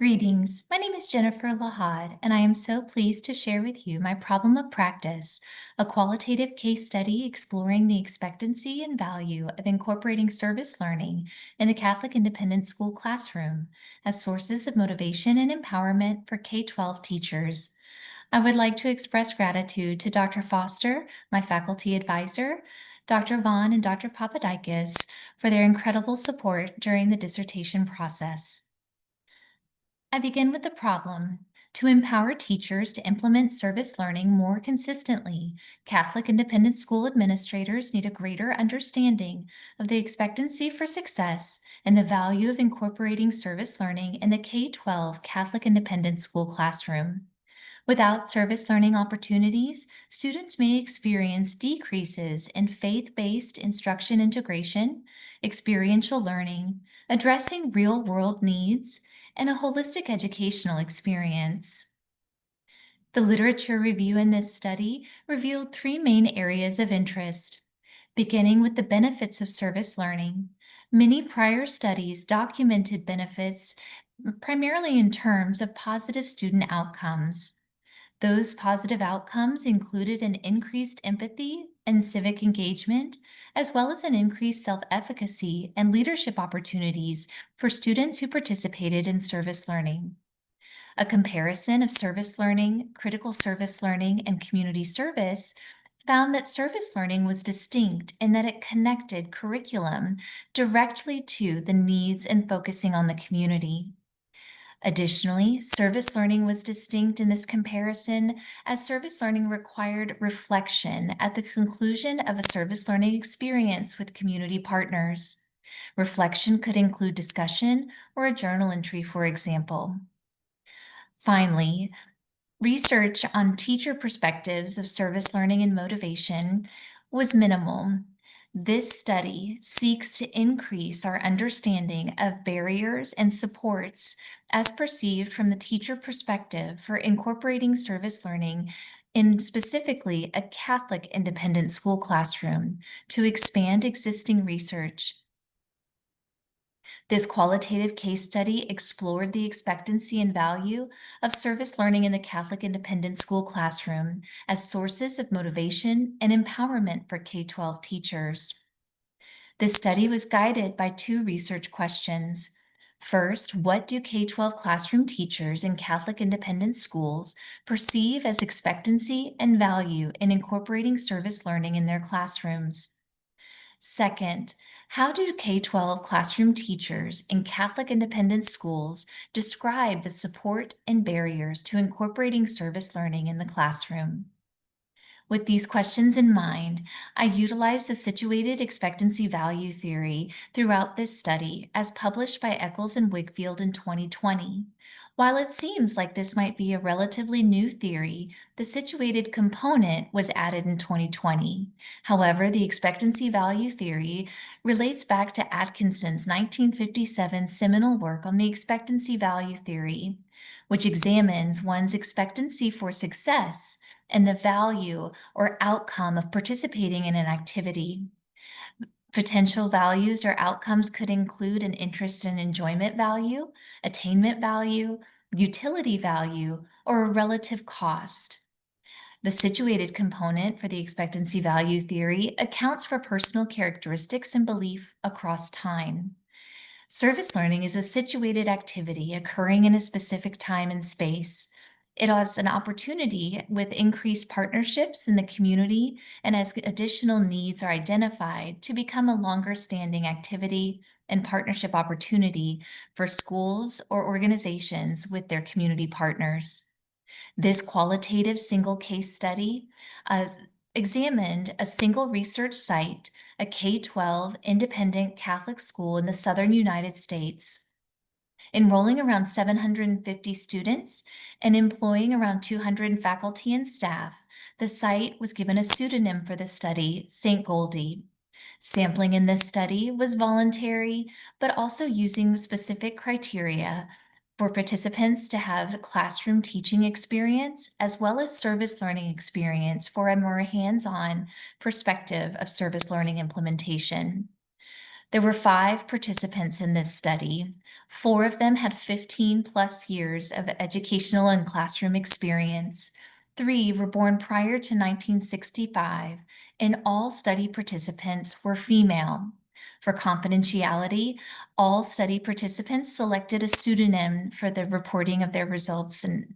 Greetings. My name is Jennifer Lahad, and I am so pleased to share with you my problem of practice, a qualitative case study exploring the expectancy and value of incorporating service learning in the Catholic independent school classroom as sources of motivation and empowerment for K-12 teachers. I would like to express gratitude to Dr. Foster, my faculty advisor, Dr. Vaughn, and Dr. Papadakis for their incredible support during the dissertation process. I begin with the problem. To empower teachers to implement service learning more consistently, Catholic independent school administrators need a greater understanding of the expectancy for success and the value of incorporating service learning in the K-12 Catholic independent school classroom. Without service learning opportunities, students may experience decreases in faith-based instruction integration, experiential learning, addressing real-world needs, and a holistic educational experience. The literature review in this study revealed three main areas of interest. Beginning with the benefits of service learning, many prior studies documented benefits primarily in terms of positive student outcomes. Those positive outcomes included an increased empathy and civic engagement, as well as an increased self-efficacy and leadership opportunities for students who participated in service learning. A comparison of service learning, critical service learning, and community service found that service learning was distinct in that it connected curriculum directly to the needs and focusing on the community. Additionally, service learning was distinct in this comparison as service learning required reflection at the conclusion of a service learning experience with community partners. Reflection could include discussion or a journal entry, for example. Finally, research on teacher perspectives of service learning and motivation was minimal. This study seeks to increase our understanding of barriers and supports as perceived from the teacher perspective for incorporating service learning in specifically a Catholic independent school classroom to expand existing research. This qualitative case study explored the expectancy and value of service learning in the Catholic independent school classroom as sources of motivation and empowerment for K-12 teachers. This study was guided by two research questions. First, what do K-12 classroom teachers in Catholic independent schools perceive as expectancy and value in incorporating service learning in their classrooms? Second, how do K-12 classroom teachers in Catholic independent schools describe the support and barriers to incorporating service learning in the classroom? With these questions in mind, I utilized the situated expectancy value theory throughout this study as published by Eccles and Wigfield in 2020. While it seems like this might be a relatively new theory, the situated component was added in 2020. However, the expectancy value theory relates back to Atkinson's 1957 seminal work on the expectancy value theory, which examines one's expectancy for success and the value or outcome of participating in an activity. Potential values or outcomes could include an interest and enjoyment value, attainment value, utility value, or a relative cost. The situated component for the expectancy value theory accounts for personal characteristics and belief across time. Service learning is a situated activity occurring in a specific time and space. It has an opportunity with increased partnerships in the community and as additional needs are identified to become a longer standing activity and partnership opportunity for schools or organizations with their community partners. This qualitative single case study examined a single research site, a K-12 independent Catholic school in the southern United States, enrolling around 750 students and employing around 200 faculty and staff. The site was given a pseudonym for the study, St. Goldie. Sampling in this study was voluntary, but also using specific criteria for participants to have classroom teaching experience as well as service learning experience for a more hands-on perspective of service learning implementation. There were 5 participants in this study. 4 of them had 15 plus years of educational and classroom experience. 3 were born prior to 1965, and all study participants were female. For confidentiality, all study participants selected a pseudonym for the reporting of their results and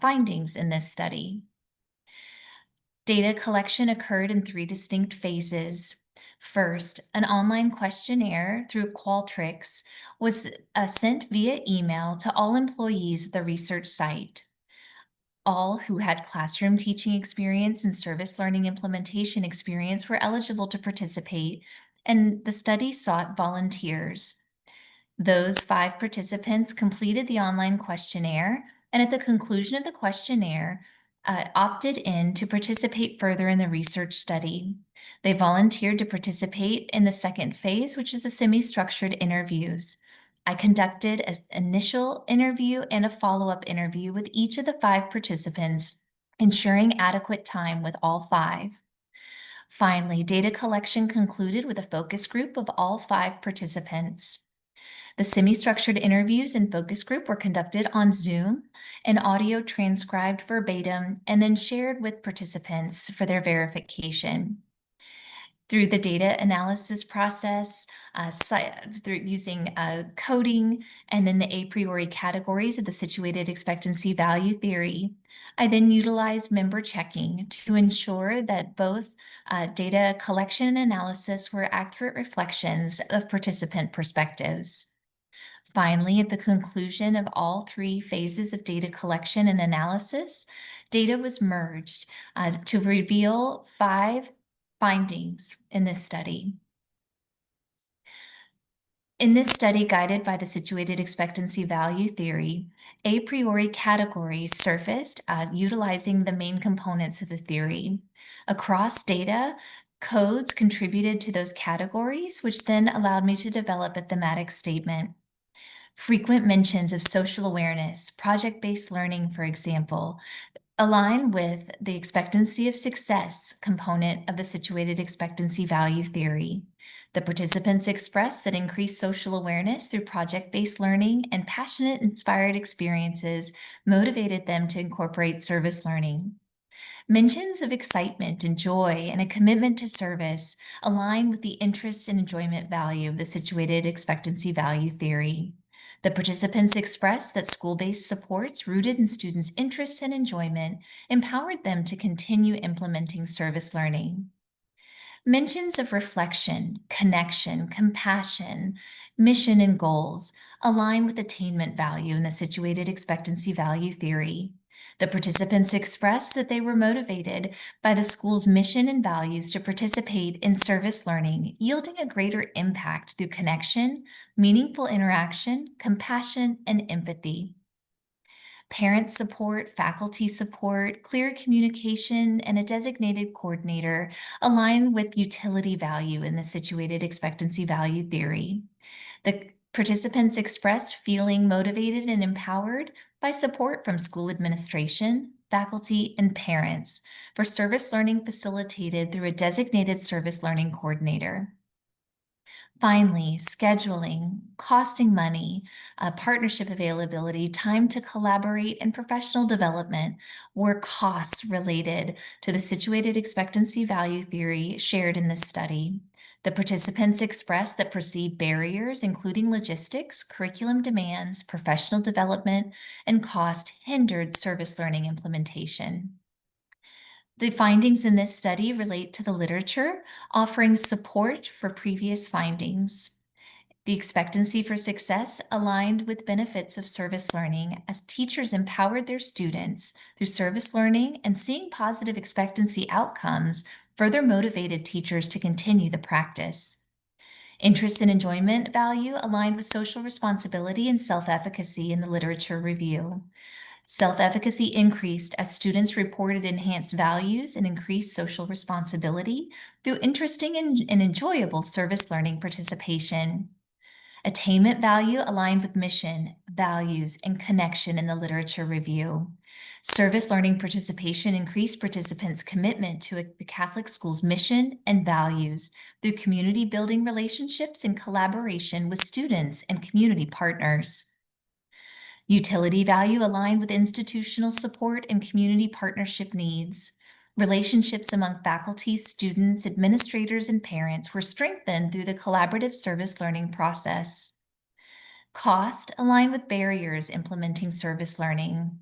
findings in this study. Data collection occurred in 3 distinct phases. First, an online questionnaire through Qualtrics was sent via email to all employees of the research site. All who had classroom teaching experience and service learning implementation experience were eligible to participate, and the study sought volunteers. Those 5 participants completed the online questionnaire, and at the conclusion of the questionnaire, opted in to participate further in the research study. They volunteered to participate in the second phase, which is the semi-structured interviews. I conducted an initial interview and a follow-up interview with each of the 5 participants, ensuring adequate time with all 5. Finally, data collection concluded with a focus group of all 5 participants. The semi-structured interviews and focus group were conducted on Zoom and audio transcribed verbatim and then shared with participants for their verification. Through the data analysis process, through using coding and then the a priori categories of the situated expectancy value theory, I then utilized member checking to ensure that both data collection and analysis were accurate reflections of participant perspectives. Finally, at the conclusion of all 3 phases of data collection and analysis, data was merged to reveal 5 findings in this study. In this study guided by the situated expectancy value theory, a priori categories surfaced utilizing the main components of the theory. Across data, codes contributed to those categories, which then allowed me to develop a thematic statement. Frequent mentions of social awareness, project-based learning, for example, align with the expectancy of success component of the situated expectancy value theory. The participants expressed that increased social awareness through project-based learning and passionate, inspired experiences motivated them to incorporate service learning. Mentions of excitement and joy and a commitment to service align with the interest and enjoyment value of the situated expectancy value theory. The participants expressed that school-based supports rooted in students' interests and enjoyment empowered them to continue implementing service learning. Mentions of reflection, connection, compassion, mission, and goals align with attainment value in the situated expectancy value theory. The participants expressed that they were motivated by the school's mission and values to participate in service learning, yielding a greater impact through connection, meaningful interaction, compassion, and empathy. Parent support, faculty support, clear communication, and a designated coordinator align with utility value in the situated expectancy value theory. The participants expressed feeling motivated and empowered by support from school administration, faculty, and parents for service learning facilitated through a designated service learning coordinator. Finally, scheduling, costing money, partnership availability, time to collaborate, and professional development were costs related to the situated expectancy value theory shared in this study. The participants expressed that perceived barriers, including logistics, curriculum demands, professional development, and cost, hindered service learning implementation. The findings in this study relate to the literature, offering support for previous findings. The expectancy for success aligned with benefits of service learning as teachers empowered their students through service learning, and seeing positive expectancy outcomes further motivated teachers to continue the practice. Interest and enjoyment value aligned with social responsibility and self-efficacy in the literature review. Self-efficacy increased as students reported enhanced values and increased social responsibility through interesting and enjoyable service learning participation. Attainment value aligned with mission, values, and connection in the literature review. Service learning participation increased participants' commitment to the Catholic school's mission and values through community building relationships and collaboration with students and community partners. Utility value aligned with institutional support and community partnership needs. Relationships among faculty, students, administrators, and parents were strengthened through the collaborative service learning process. Cost aligned with barriers implementing service learning.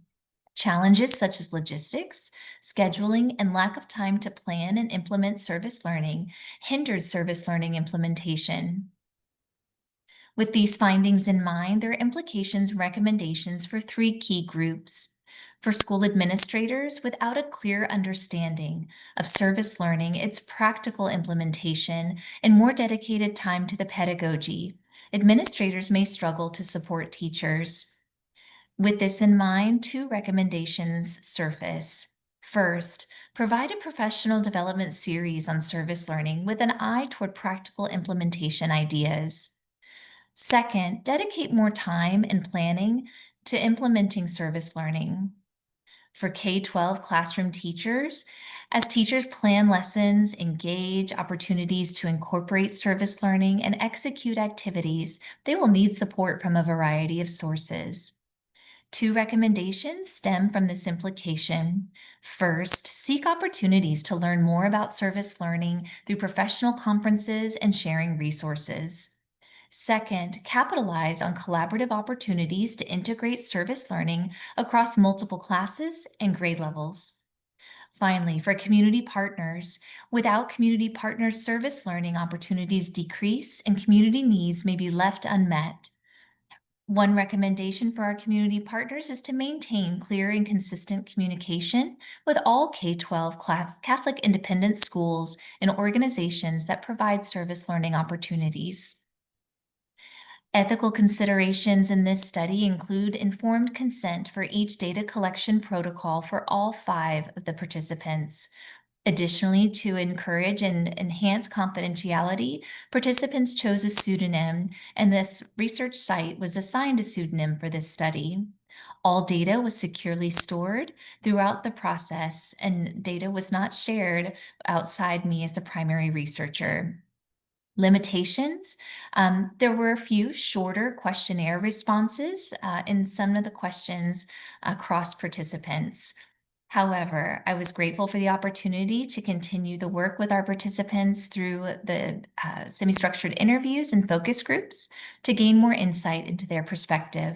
Challenges such as logistics, scheduling, and lack of time to plan and implement service learning hindered service learning implementation. With these findings in mind, there are implications and recommendations for three key groups. For school administrators, without a clear understanding of service learning, its practical implementation, and more dedicated time to the pedagogy, administrators may struggle to support teachers. With this in mind, two recommendations surface. First, provide a professional development series on service learning with an eye toward practical implementation ideas. Second, dedicate more time and planning to implementing service learning. For K-12 classroom teachers, as teachers plan lessons, engage opportunities to incorporate service learning, and execute activities, they will need support from a variety of sources. Two recommendations stem from this implication. First, seek opportunities to learn more about service learning through professional conferences and sharing resources. Second, capitalize on collaborative opportunities to integrate service learning across multiple classes and grade levels. Finally, for community partners, without community partners, service learning opportunities decrease and community needs may be left unmet. One recommendation for our community partners is to maintain clear and consistent communication with all K-12 Catholic independent schools and organizations that provide service learning opportunities. Ethical considerations in this study include informed consent for each data collection protocol for all 5 of the participants. Additionally, to encourage and enhance confidentiality, participants chose a pseudonym, and this research site was assigned a pseudonym for this study. All data was securely stored throughout the process, and data was not shared outside me as the primary researcher. Limitations. There were a few shorter questionnaire responses in some of the questions across participants. However, I was grateful for the opportunity to continue the work with our participants through the semi-structured interviews and focus groups to gain more insight into their perspective.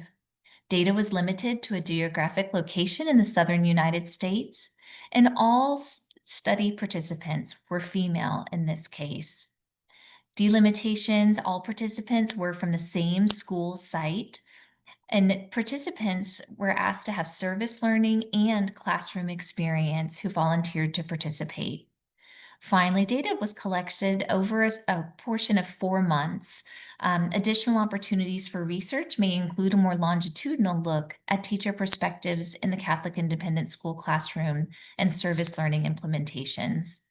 Data was limited to a geographic location in the southern United States, and all study participants were female in this case. Delimitations, all participants were from the same school site, and participants were asked to have service learning and classroom experience who volunteered to participate. Finally, data was collected over a portion of 4 months. Additional opportunities for research may include a more longitudinal look at teacher perspectives in the Catholic independent school classroom and service learning implementations.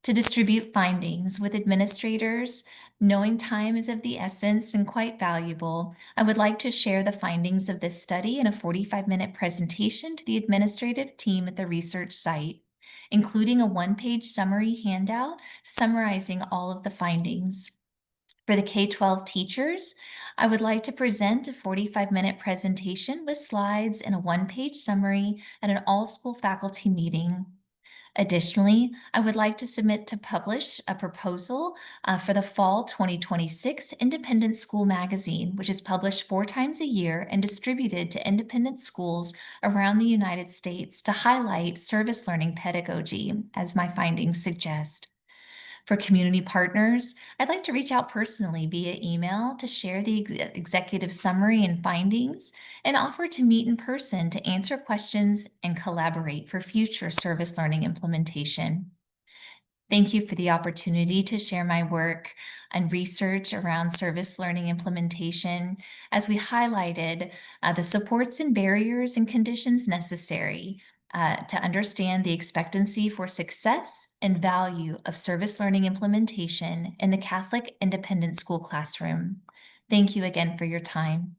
To distribute findings with administrators, knowing time is of the essence and quite valuable, I would like to share the findings of this study in a 45-minute presentation to the administrative team at the research site, including a one-page summary handout summarizing all of the findings. For the K-12 teachers, I would like to present a 45-minute presentation with slides and a one-page summary at an all-school faculty meeting. Additionally, I would like to submit to publish a proposal for the Fall 2026 Independent School Magazine, which is published 4 times a year and distributed to independent schools around the United States to highlight service learning pedagogy, as my findings suggest. For community partners, I'd like to reach out personally via email to share the executive summary and findings and offer to meet in person to answer questions and collaborate for future service learning implementation. Thank you for the opportunity to share my work and research around service learning implementation as we highlighted the supports and barriers and conditions necessary to understand the expectancy for success and value of service learning implementation in the Catholic independent school classroom. Thank you again for your time.